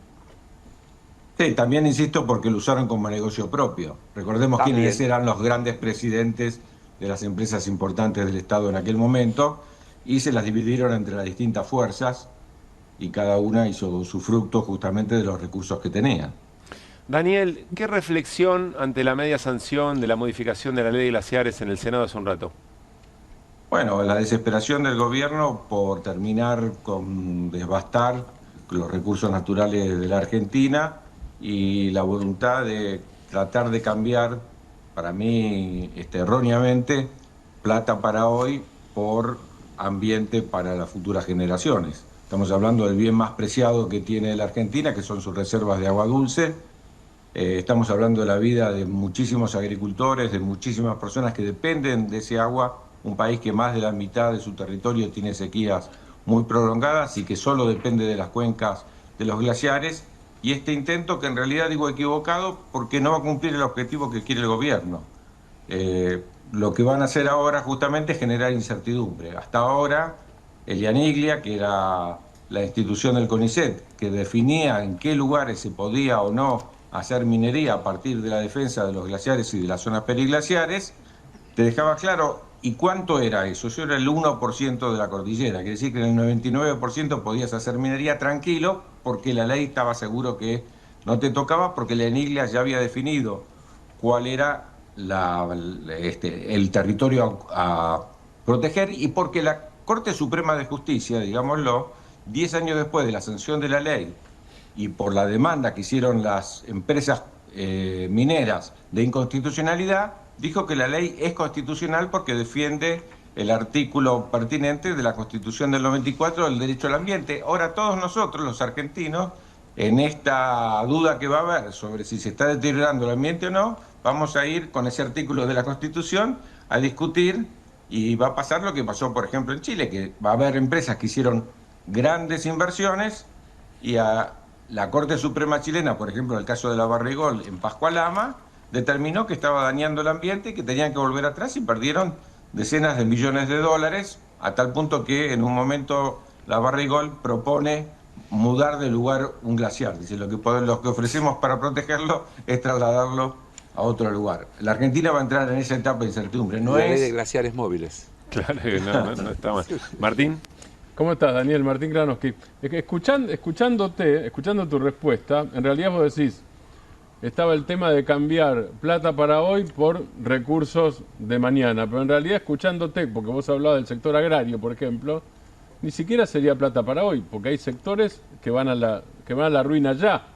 Sí, también insisto porque lo usaron como negocio propio. Recordemos quiénes eran los grandes presidentes de las empresas importantes del Estado en aquel momento y se las dividieron entre las distintas fuerzas y cada una hizo su fruto justamente de los recursos que tenían. Daniel, ¿qué reflexión ante la media sanción de la modificación de la ley de glaciares en el Senado hace un rato? Bueno, la desesperación del gobierno por terminar con devastar los recursos naturales de la Argentina y la voluntad de tratar de cambiar, para mí erróneamente, plata para hoy por ambiente para las futuras generaciones. Estamos hablando del bien más preciado que tiene la Argentina, que son sus reservas de agua dulce. Estamos hablando de la vida de muchísimos agricultores, de muchísimas personas que dependen de ese agua, un país que más de la mitad de su territorio tiene sequías muy prolongadas y que solo depende de las cuencas de los glaciares. Y este intento, que en realidad digo equivocado, porque no va a cumplir el objetivo que quiere el gobierno. Lo que van a hacer ahora justamente es generar incertidumbre. Hasta ahora, el IANIGLIA, que era la institución del CONICET, que definía en qué lugares se podía o no hacer minería a partir de la defensa de los glaciares y de las zonas periglaciares, te dejaba claro, ¿y cuánto era eso? Eso era el 1% de la cordillera, quiere decir que en el 99% podías hacer minería tranquilo, porque la ley estaba seguro que no te tocaba, porque la IANIGLIA ya había definido cuál era el territorio a proteger y porque la Corte Suprema de Justicia, digámoslo, 10 años después de la sanción de la ley y por la demanda que hicieron las empresas mineras de inconstitucionalidad, dijo que la ley es constitucional porque defiende el artículo pertinente de la Constitución del 94 del derecho al ambiente. Ahora todos nosotros, los argentinos, en esta duda que va a haber sobre si se está deteriorando el ambiente o no, vamos a ir con ese artículo de la Constitución a discutir y va a pasar lo que pasó, por ejemplo, en Chile, que va a haber empresas que hicieron grandes inversiones y a la Corte Suprema chilena, por ejemplo, en el caso de la Barrigol en Pascualama, determinó que estaba dañando el ambiente y que tenían que volver atrás y perdieron decenas de millones de dólares, a tal punto que en un momento la Barrigol propone mudar de lugar un glaciar. Dice, lo que ofrecemos para protegerlo es trasladarlo a otro lugar. La Argentina va a entrar en esa etapa de incertidumbre. No es de glaciares móviles. Claro que no está mal. Martín. ¿Cómo estás, Daniel? Martín Kranoski. Escuchando tu respuesta, en realidad vos decís, estaba el tema de cambiar plata para hoy por recursos de mañana, pero en realidad escuchándote, porque vos hablabas del sector agrario, por ejemplo, ni siquiera sería plata para hoy, porque hay sectores que van a la ruina ya.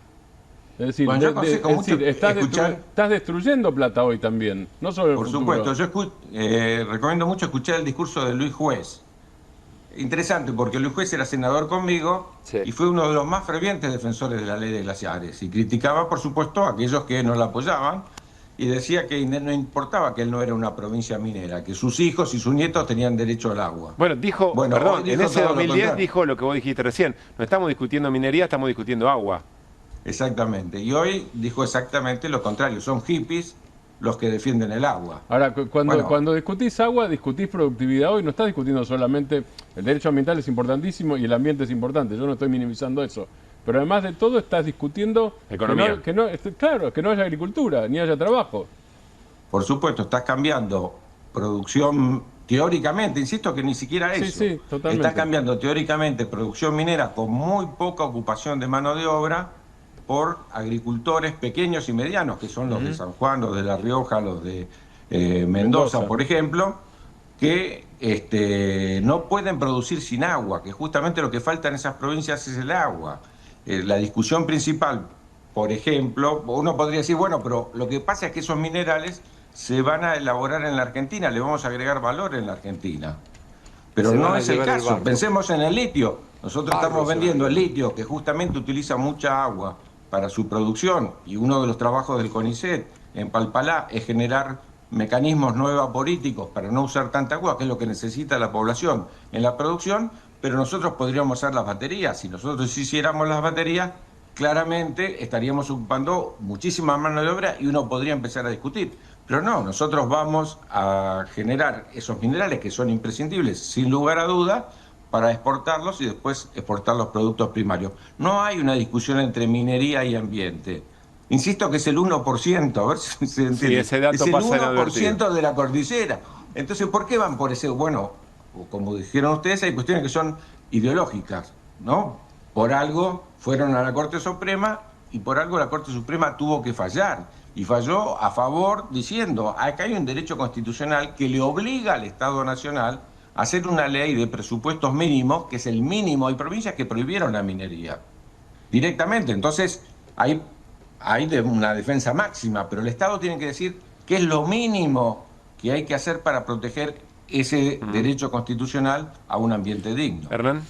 Es decir, bueno, estás destruyendo plata hoy también, no solo el futuro. Por supuesto, yo recomiendo mucho escuchar el discurso de Luis Juez. Interesante, porque Luis Juez era senador conmigo y fue uno de los más fervientes defensores de la ley de glaciares y criticaba, por supuesto, a aquellos que no la apoyaban y decía que no importaba que él no era una provincia minera, que sus hijos y sus nietos tenían derecho al agua. Bueno, en ese 2010 dijo lo que vos dijiste recién, no estamos discutiendo minería, estamos discutiendo agua. Exactamente, y hoy dijo exactamente lo contrario, son hippies los que defienden el agua. Ahora, cuando discutís agua, discutís productividad hoy, no estás discutiendo solamente el derecho ambiental es importantísimo y el ambiente es importante, yo no estoy minimizando eso, pero además de todo estás discutiendo economía. Claro, que no haya agricultura, ni haya trabajo. Por supuesto, estás cambiando producción teóricamente, insisto que ni siquiera eso. Sí, totalmente. Estás cambiando teóricamente producción minera con muy poca ocupación de mano de obra por agricultores pequeños y medianos, que son los de San Juan, los de La Rioja, los de Mendoza, por ejemplo, que no pueden producir sin agua, que justamente lo que falta en esas provincias es el agua. La discusión principal, por ejemplo, uno podría decir, bueno, pero lo que pasa es que esos minerales se van a elaborar en la Argentina, le vamos a agregar valor en la Argentina. Pero no es el caso. Pensemos en el litio. Nosotros estamos vendiendo el litio, que justamente utiliza mucha agua para su producción, y uno de los trabajos del CONICET en Palpalá es generar mecanismos no evaporíticos para no usar tanta agua, que es lo que necesita la población en la producción, pero nosotros podríamos usar las baterías. Si nosotros hiciéramos las baterías, claramente estaríamos ocupando muchísima mano de obra y uno podría empezar a discutir. Pero no, nosotros vamos a generar esos minerales que son imprescindibles, sin lugar a duda, para exportarlos y después exportar los productos primarios. No hay una discusión entre minería y ambiente. Insisto que es el 1%, a ver si se entiende. Sí, ese dato es el pasa 1% de la cordillera. Entonces, ¿por qué van por ese? Bueno, como dijeron ustedes, hay cuestiones que son ideológicas, ¿no? Por algo fueron a la Corte Suprema y por algo la Corte Suprema tuvo que fallar. Y falló a favor diciendo, acá hay un derecho constitucional que le obliga al Estado Nacional a hacer una ley de presupuestos mínimos, que es el mínimo. Hay provincias que prohibieron la minería directamente. Entonces, hay una defensa máxima, pero el Estado tiene que decir qué es lo mínimo que hay que hacer para proteger ese derecho constitucional a un ambiente digno. Hernán.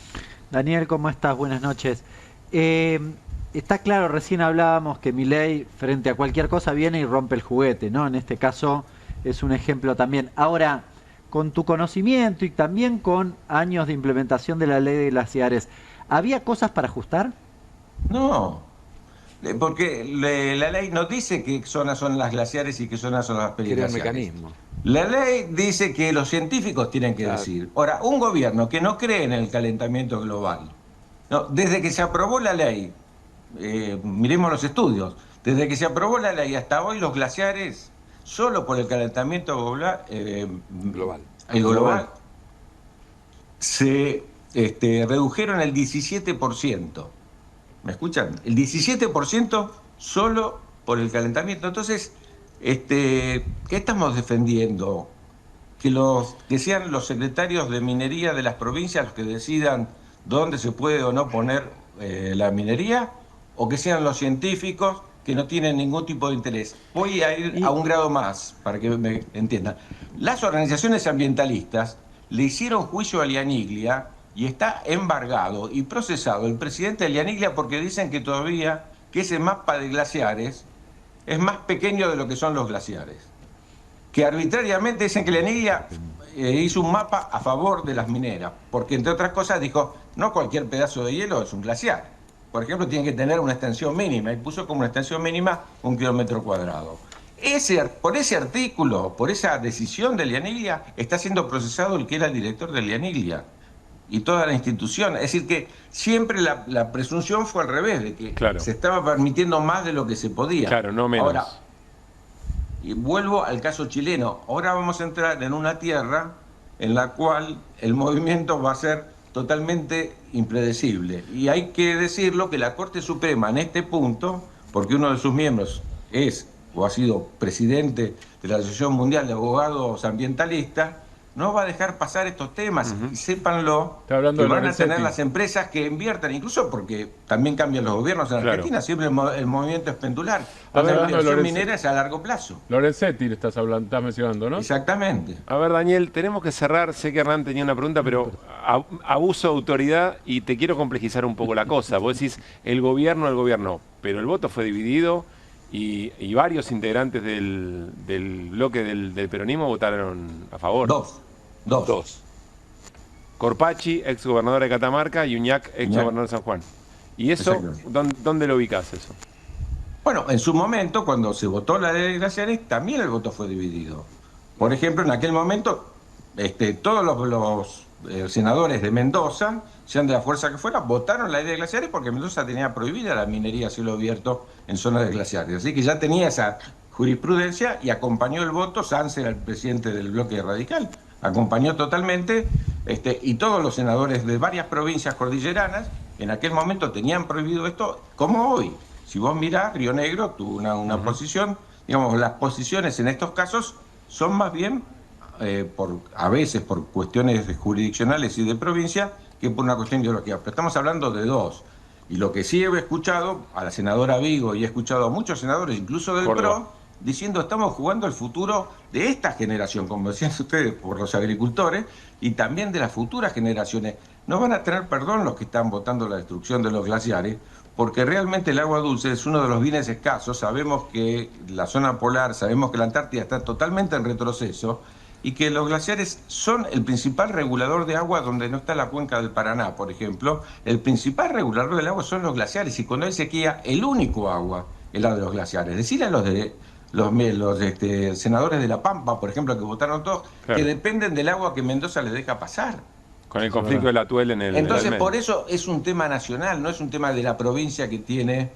Daniel, ¿cómo estás? Buenas noches. Está claro, recién hablábamos que Milei frente a cualquier cosa viene y rompe el juguete, ¿no? En este caso es un ejemplo también. Ahora, con tu conocimiento y también con años de implementación de la ley de glaciares, ¿había cosas para ajustar? No, porque la ley no dice qué zonas son las glaciares y qué zonas son las periglaciares. Mecanismo. La ley dice que los científicos tienen que decir. Ahora, un gobierno que no cree en el calentamiento global, no, desde que se aprobó la ley, miremos los estudios, desde que se aprobó la ley hasta hoy los glaciares, solo por el calentamiento global, se redujeron el 17%. ¿Me escuchan? El 17% solo por el calentamiento. Entonces, ¿qué estamos defendiendo? Que sean los secretarios de minería de las provincias los que decidan dónde se puede o no poner la minería, o que sean los científicos que no tienen ningún tipo de interés. Voy a ir a un grado más, para que me entiendan. Las organizaciones ambientalistas le hicieron juicio a Lianiglia y está embargado y procesado el presidente de Lianiglia porque dicen que todavía que ese mapa de glaciares es más pequeño de lo que son los glaciares. Que arbitrariamente dicen que Lianiglia hizo un mapa a favor de las mineras, porque entre otras cosas dijo, no cualquier pedazo de hielo es un glaciar. Por ejemplo, tiene que tener una extensión mínima, y puso como una extensión mínima 1 kilómetro cuadrado. Por ese artículo, por esa decisión de Lianiglia, está siendo procesado el que era el director de Lianiglia y toda la institución. Es decir, que siempre la presunción fue al revés, de que se estaba permitiendo más de lo que se podía. Claro, no menos. Ahora, y vuelvo al caso chileno. Ahora vamos a entrar en una tierra en la cual el movimiento va a ser totalmente impredecible. Y hay que decirlo que la Corte Suprema en este punto, porque uno de sus miembros es o ha sido presidente de la Asociación Mundial de Abogados Ambientalistas, no va a dejar pasar estos temas. Y sépanlo, que van a tener las empresas que inviertan, incluso porque también cambian los gobiernos en Argentina, siempre el movimiento es pendular. La inversión minera es a largo plazo. Lorenzetti estás mencionando, ¿no? Exactamente. A ver, Daniel, tenemos que cerrar. Sé que Hernán tenía una pregunta, pero abuso de autoridad y te quiero complejizar un poco la cosa. Vos decís el gobierno, pero el voto fue dividido y varios integrantes del bloque del peronismo votaron a favor. Dos. Corpachi, ex gobernador de Catamarca, y Uñac, ex gobernador de San Juan. ¿Y eso, dónde lo ubicás eso? Bueno, en su momento, cuando se votó la ley de glaciares, también el voto fue dividido. Por ejemplo, en aquel momento, todos los senadores de Mendoza, sean de la fuerza que fuera, votaron la ley de glaciares porque Mendoza tenía prohibida la minería a cielo abierto en zonas de glaciares. Así que ya tenía esa jurisprudencia y acompañó el voto. Sanz era el presidente del bloque radical, acompañó totalmente, y todos los senadores de varias provincias cordilleranas en aquel momento tenían prohibido esto, como hoy. Si vos mirás, Río Negro tuvo una posición, digamos, las posiciones en estos casos son más bien, a veces por cuestiones jurisdiccionales y de provincia, que por una cuestión ideológica. Pero estamos hablando de dos. Y lo que sí he escuchado a la senadora Vigo y he escuchado a muchos senadores, incluso del PRO, diciendo estamos jugando el futuro de esta generación, como decían ustedes, por los agricultores, y también de las futuras generaciones. No van a tener perdón los que están votando la destrucción de los glaciares, porque realmente el agua dulce es uno de los bienes escasos. Sabemos que la zona polar, sabemos que la Antártida está totalmente en retroceso, y que los glaciares son el principal regulador de agua donde no está la cuenca del Paraná, por ejemplo. El principal regulador del agua son los glaciares, y cuando hay sequía, el único agua es la de los glaciares. Decirle a los senadores de La Pampa, por ejemplo, que votaron todos, claro, que dependen del agua que Mendoza les deja pasar. Con el conflicto del Atuel en el... Entonces, por eso es un tema nacional, no es un tema de la provincia que tiene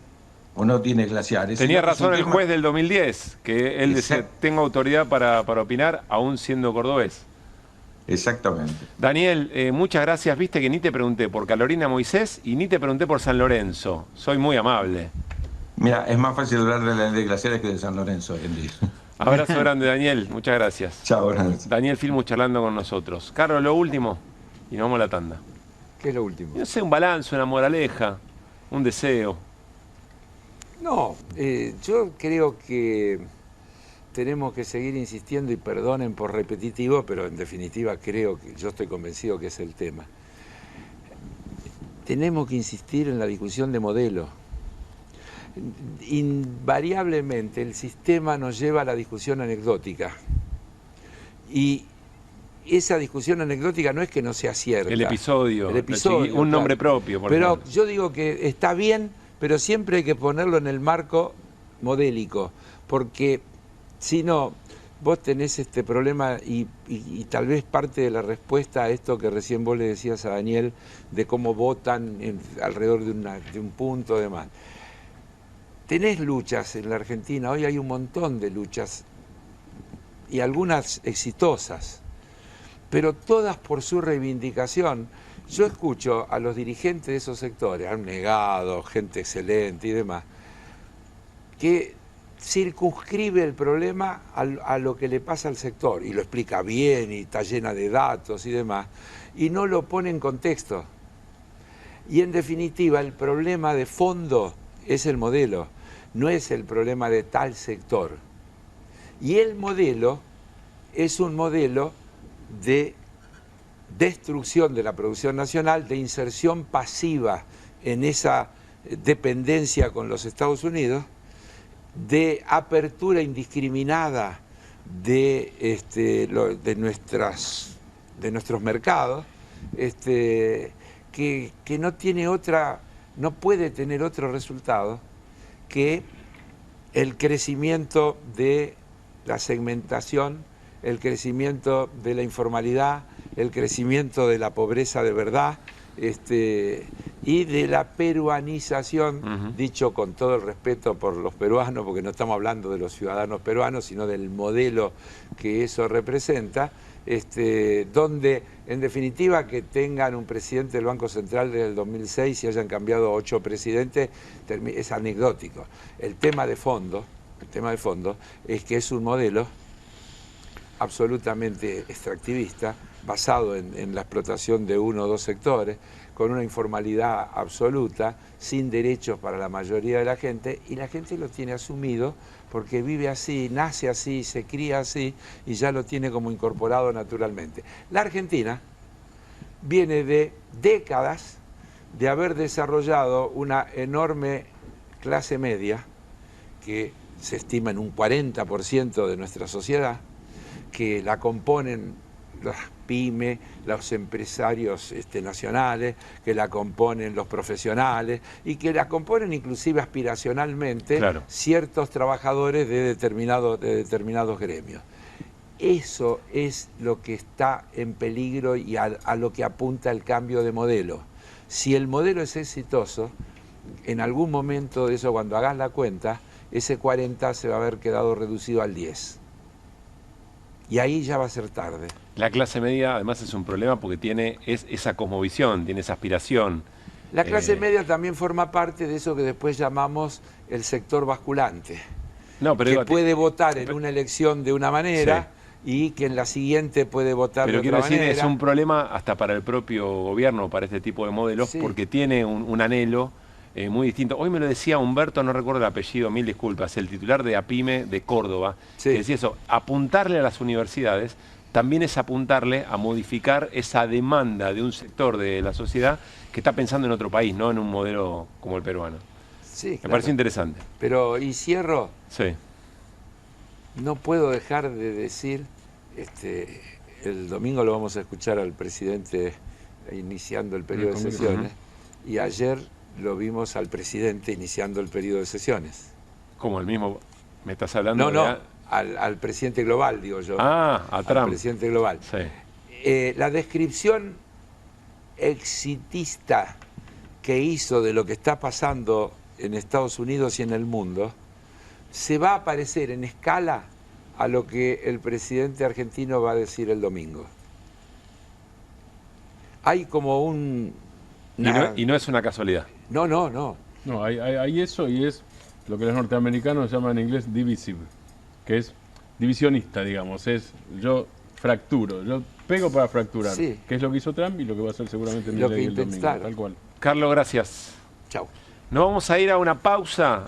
o no tiene glaciares. Tenía razón el juez del 2010, que él decía, tengo autoridad para opinar, aún siendo cordobés. Exactamente. Daniel, muchas gracias. Viste que ni te pregunté por Carolina Moisés y ni te pregunté por San Lorenzo. Soy muy amable. Mira, es más fácil hablar de la ley de glaciares que de San Lorenzo hoy en día. Abrazo grande, Daniel. Muchas gracias. Chao, buenas noches. Daniel Filmus charlando con nosotros. Carlos, lo último. Y nos vamos a la tanda. ¿Qué es lo último? No sé, un balance, una moraleja, un deseo. No, yo creo que tenemos que seguir insistiendo, y perdonen por repetitivo, pero en definitiva creo que yo estoy convencido que es el tema. Tenemos que insistir en la discusión de modelo. Invariablemente el sistema nos lleva a la discusión anecdótica. Y esa discusión anecdótica no es que no sea cierta. El episodio, un nombre propio. Pero yo digo que está bien, pero siempre hay que ponerlo en el marco modélico, porque si no, vos tenés este problema y tal vez parte de la respuesta a esto que recién vos le decías a Daniel, de cómo votan alrededor de un punto, demás. Tenés luchas en la Argentina, hoy hay un montón de luchas, y algunas exitosas, pero todas por su reivindicación. Yo escucho a los dirigentes de esos sectores, han negado, gente excelente y demás, que circunscribe el problema a lo que le pasa al sector, y lo explica bien, y está llena de datos y demás, y no lo pone en contexto. Y en definitiva, el problema de fondo es el modelo, no es el problema de tal sector. Y el modelo es un modelo de destrucción de la producción nacional, de inserción pasiva en esa dependencia con los Estados Unidos, de apertura indiscriminada de nuestros mercados, que no tiene no puede tener otro resultado que el crecimiento de la segmentación, el crecimiento de la informalidad, el crecimiento de la pobreza de verdad, y de la peruanización, dicho con todo el respeto por los peruanos, porque no estamos hablando de los ciudadanos peruanos, sino del modelo que eso representa, donde, en definitiva, que tengan un presidente del Banco Central desde el 2006 y hayan cambiado 8 presidentes, es anecdótico. El tema de fondo es que es un modelo absolutamente extractivista, basado en la explotación de uno o dos sectores, con una informalidad absoluta, sin derechos para la mayoría de la gente, y la gente lo tiene asumido porque vive así, nace así, se cría así, y ya lo tiene como incorporado naturalmente. La Argentina viene de décadas de haber desarrollado una enorme clase media, que se estima en un 40% de nuestra sociedad, que la componen pymes, los empresarios nacionales, que la componen los profesionales y que la componen inclusive aspiracionalmente ciertos trabajadores de determinados gremios. Eso es lo que está en peligro y a lo que apunta el cambio de modelo. Si el modelo es exitoso, en algún momento de eso, cuando hagas la cuenta, ese 40 se va a haber quedado reducido al 10. Y ahí ya va a ser tarde. La clase media además es un problema porque tiene esa cosmovisión, tiene esa aspiración. La clase media también forma parte de eso que después llamamos el sector basculante. Que puede votar en una elección de una manera y que en la siguiente puede votar de otra manera. Pero quiero decir, es un problema hasta para el propio gobierno, para este tipo de modelos, porque tiene un anhelo muy distinto. Hoy me lo decía Humberto, no recuerdo el apellido, mil disculpas, el titular de APYME de Córdoba, que decía eso, apuntarle a las universidades también es apuntarle a modificar esa demanda de un sector de la sociedad que está pensando en otro país, no en un modelo como el peruano. Sí, me pareció interesante. Pero, y cierro, sí. No puedo dejar de decir, el domingo lo vamos a escuchar al presidente iniciando el periodo de sesiones, y ayer lo vimos al presidente iniciando el periodo de sesiones. ¿Cómo el mismo? ¿Me estás hablando? No, al presidente global, digo yo. Ah, a Trump. Al presidente global. Sí. La descripción exitista que hizo de lo que está pasando en Estados Unidos y en el mundo, se va a parecer en escala a lo que el presidente argentino va a decir el domingo. Hay como un... Y no es una casualidad. No. No, hay eso, y es lo que los norteamericanos llaman en inglés divisive, que es divisionista, digamos. Es yo fracturo, yo pego para fracturar, que es lo que hizo Trump y lo que va a hacer seguramente Milei el domingo, tal cual. Carlos, gracias. Chau. Nos vamos a ir a una pausa.